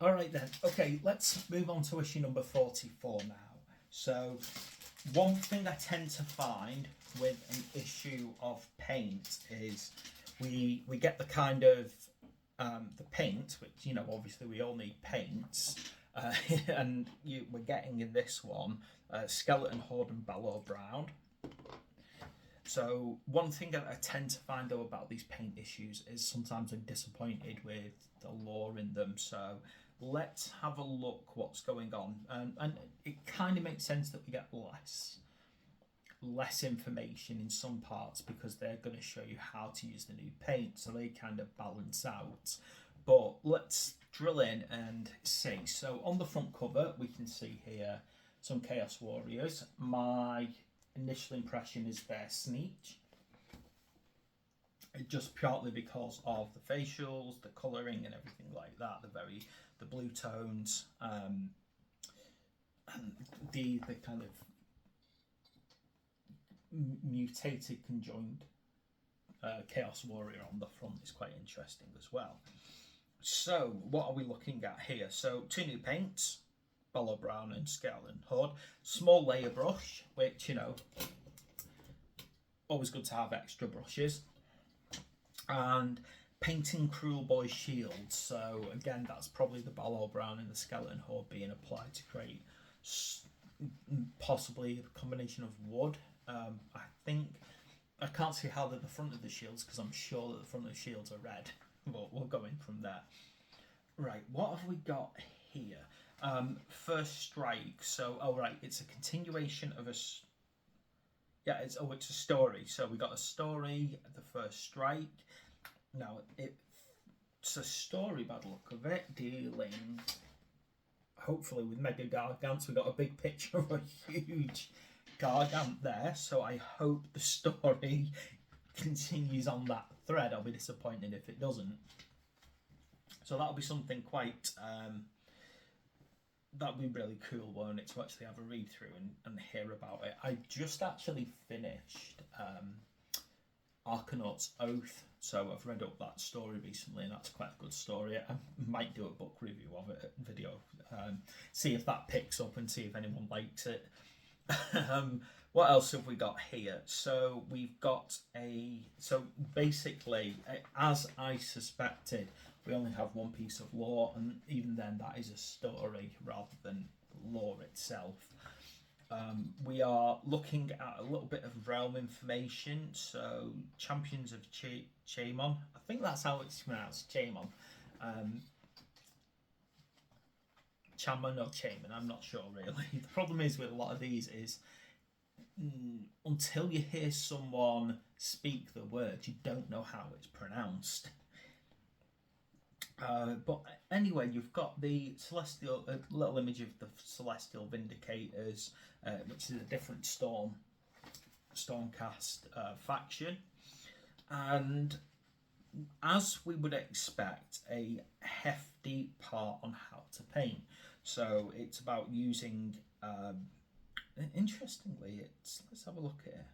All right then. Okay, let's move on to issue number 44 now. So, one thing I tend to find with an issue of paint is we get the kind of the paint, which obviously we all need paints, and we're getting in this one Skeleton Horde and Bellow Brown. So one thing that I tend to find though about these paint issues is sometimes I'm disappointed with the lore in them. So let's have a look what's going on, and it kind of makes sense that we get less information in some parts because they're going to show you how to use the new paint, so they kind of balance out. But let's drill in and see. So on the front cover we can see here some Chaos Warriors. My initial impression is they're Sneech, just purely because of the facials, the colouring and everything like that, the blue tones, and the kind of mutated conjoined Chaos Warrior on the front is quite interesting as well. So what are we looking at here? So two new paints, Bellow Brown and Skeleton Horde. Small layer brush, which always good to have extra brushes. And painting Cruel Boy shields. So again, that's probably the Bellow Brown and the Skeleton Horde being applied to create possibly a combination of wood. I think I can't see how they're the front of the shields because I'm sure that the front of the shields are red, but we'll go in from there. Right, what have we got here? First Strike. So, it's a continuation of it's a story. So we got a story, the First Strike. Now it's a story by the look of it, dealing hopefully with Mega Gargants. We got a big picture of a huge Gargant there, so I hope the story continues on that thread. I'll be disappointed if it doesn't. So that'll be something quite that'll be really cool, won't it, to actually have a read through and hear about it. I just actually finished Arcanauts Oath, so I've read up that story recently, and that's quite a good story. I might do a book review of it, video, see if that picks up and see if anyone likes it. What else have we got here? So we've got basically, as I suspected, we only have one piece of lore, and even then that is a story rather than lore itself. We are looking at a little bit of realm information. So Champions of Chamon, I think that's how it's pronounced, Chamon. Chamon or Chamon, I'm not sure really. The problem is with a lot of these is until you hear someone speak the word, you don't know how it's pronounced. But anyway, you've got the Celestial, little image of the Celestial Vindicators, which is a different Stormcast faction, and as we would expect, a hefty part on how to paint. So it's about using, interestingly, let's have a look here.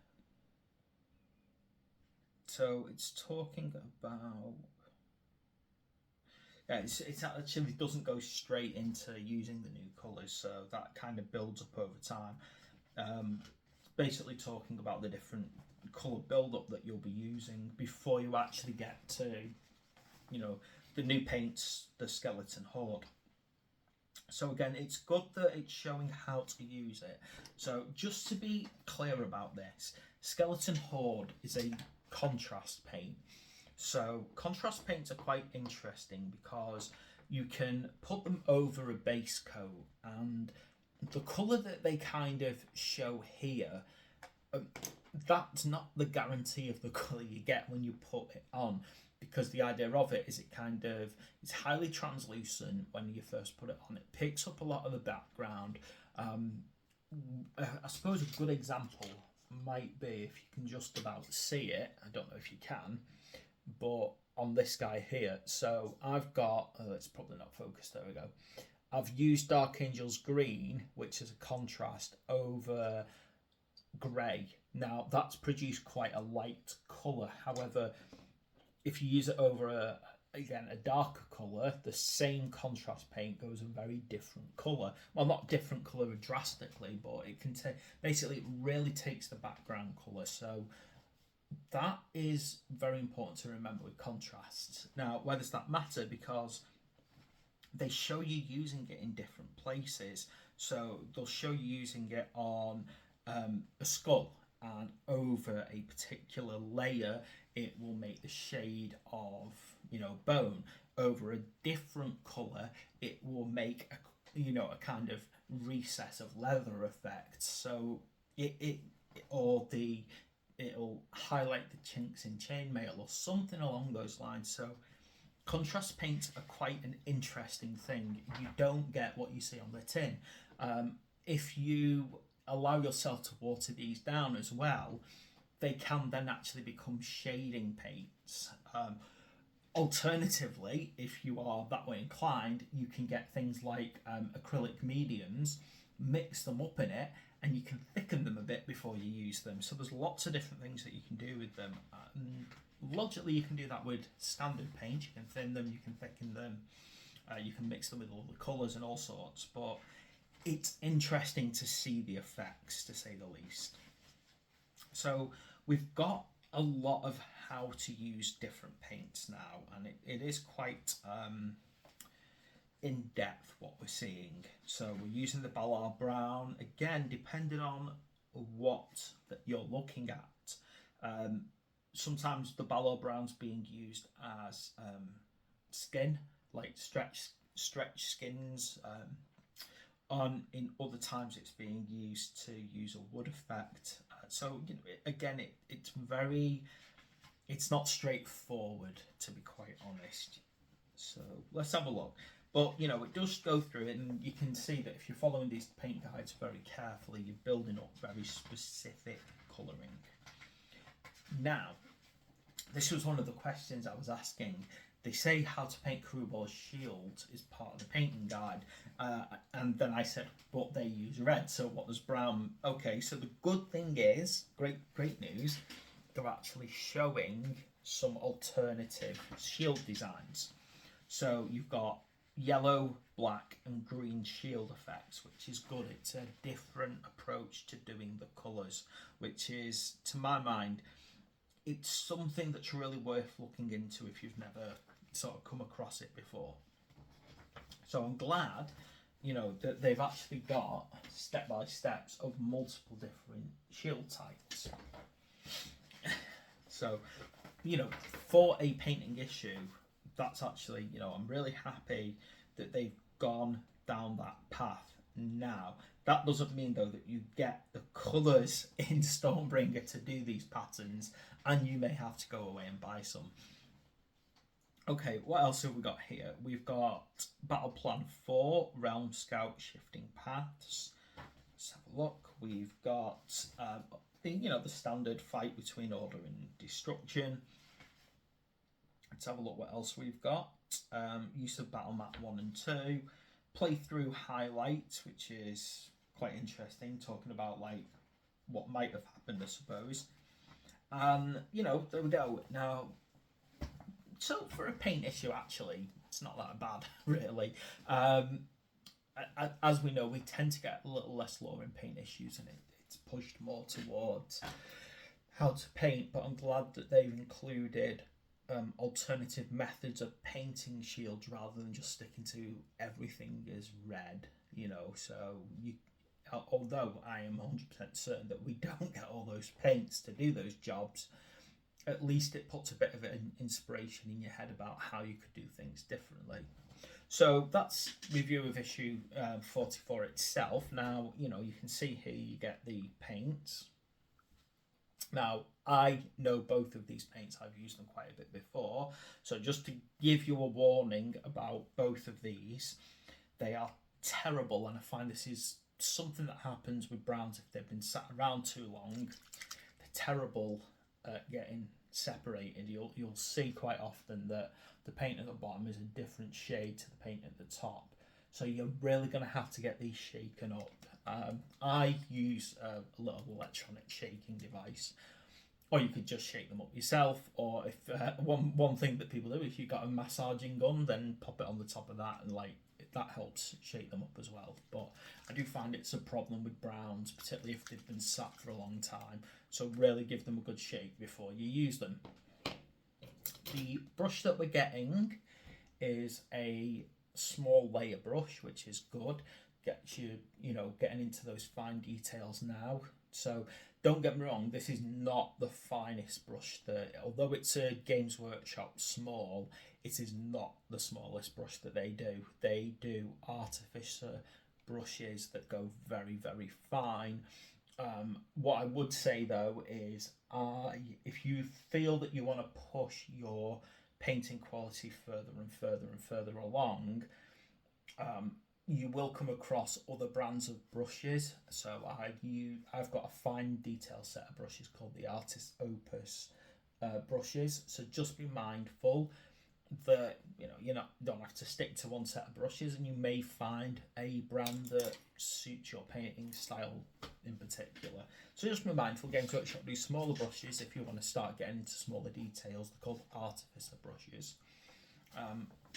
So it's talking about, it actually doesn't go straight into using the new colours, so that kind of builds up over time. Basically talking about the different colour build-up that you'll be using before you actually get to, the new paints, the Skeleton Horde. So again, it's good that it's showing how to use it. So just to be clear about this, Skeleton Horde is a contrast paint. So contrast paints are quite interesting because you can put them over a base coat, and the colour that they kind of show here, that's not the guarantee of the colour you get when you put it on, because the idea of it is it's highly translucent when you first put it on. It picks up a lot of the background. I suppose a good example might be, if you can just about see it, I don't know if you can, but on this guy here. So I've got, it's probably not focused, there we go. I've used Dark Angel's Green, which is a contrast, over grey. Now that's produced quite a light colour. However, if you use it over again, a darker colour, the same contrast paint goes a very different colour. Well, not different colour drastically, but it can take, basically it really takes the background colour. So that is very important to remember with contrast. Now, why does that matter? Because they show you using it in different places. So they'll show you using it on a skull, and over a particular layer it will make the shade of, you know, bone. Over a different colour it will make a, you know, a kind of recess of leather effect. So it'll highlight the chinks in chainmail or something along those lines. So contrast paints are quite an interesting thing. You don't get what you see on the tin. If you allow yourself to water these down as well, they can then actually become shading paints. Alternatively, if you are that way inclined, you can get things like acrylic mediums, mix them up in it, and you can thicken them a bit before you use them. So there's lots of different things that you can do with them. Logically, you can do that with standard paint. You can thin them, you can thicken them, you can mix them with all the colours and all sorts. But it's interesting to see the effects, to say the least. So we've got a lot of how to use different paints now, and it is quite in depth what we're seeing. So we're using the Ballard Brown again, depending on what that you're looking at. Sometimes the Ballard Brown's being used as skin, like stretch skins. In other times it's being used to use a wood effect. So you know, again, it's not straightforward, to be quite honest. So let's have a look. But you know, it does go through it, and you can see that if you're following these paint guides very carefully, you're building up very specific colouring. Now, this was one of the questions I was asking. They say how to paint Krubor's shield is part of the painting guide, and then I said, but they use red, so what does brown? Okay, so the good thing is, great news, they're actually showing some alternative shield designs. So you've got yellow, black and green shield effects, which is good. It's a different approach to doing the colours, which is, to my mind, it's something that's really worth looking into if you've never sort of come across it before. So I'm glad, you know, that they've actually got step-by-steps of multiple different shield types. So, you know, for a painting issue, that's actually, you know, I'm really happy that they've gone down that path. Now, that doesn't mean though that you get the colours in Stormbringer to do these patterns, and you may have to go away and buy some. Okay, what else have we got here? We've got Battle Plan 4, Realm Scout Shifting Paths. Let's have a look. We've got the standard fight between order and destruction. Let's have a look what else we've got. Use of Battle Map 1 and 2. Playthrough highlights, which is quite interesting, talking about like what might have happened, I suppose. And you know, there we go. Now, so for a paint issue, actually, it's not that bad, really. As we know, we tend to get a little less lore in paint issues, and it's pushed more towards how to paint. But I'm glad that they've included alternative methods of painting shields rather than just sticking to everything is red, you know. So although I am 100% certain that we don't get all those paints to do those jobs, at least it puts a bit of an inspiration in your head about how you could do things differently. So that's review of issue 44 itself. Now, you know, you can see here you get the paints. Now, I know both of these paints. I've used them quite a bit before. So just to give you a warning about both of these, they are terrible, and I find this is something that happens with browns if they've been sat around too long. They're terrible at getting separated. You'll see quite often that the paint at the bottom is a different shade to the paint at the top. So you're really going to have to get these shaken up. I use a little electronic shaking device, or you could just shake them up yourself. Or if one thing that people do, if you've got a massaging gun, then pop it on the top of that, and like that helps shake them up as well. But I do find it's a problem with browns, particularly if they've been sat for a long time. So really give them a good shake before you use them. The brush that we're getting is a small layer brush, which is good. Gets you, getting into those fine details now. So don't get me wrong, this is not the finest brush. Although it's a Games Workshop small, it is not the smallest brush that they do. They do artificer brushes that go very, very fine. What I would say though is, if you feel that you want to push your painting quality further and further and further along, you will come across other brands of brushes. So I've got a fine detail set of brushes called the Artist Opus brushes. So just be mindful that you don't have to stick to one set of brushes, and you may find a brand that suits your painting style in particular. So just be mindful. Games Workshop do smaller brushes if you want to start getting into smaller details. They're called artificer brushes.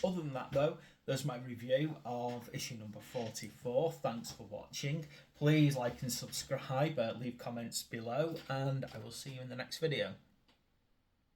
Other than that though, there's my review of issue number 44. Thanks for watching. Please like and subscribe, leave comments below, and I will see you in the next video.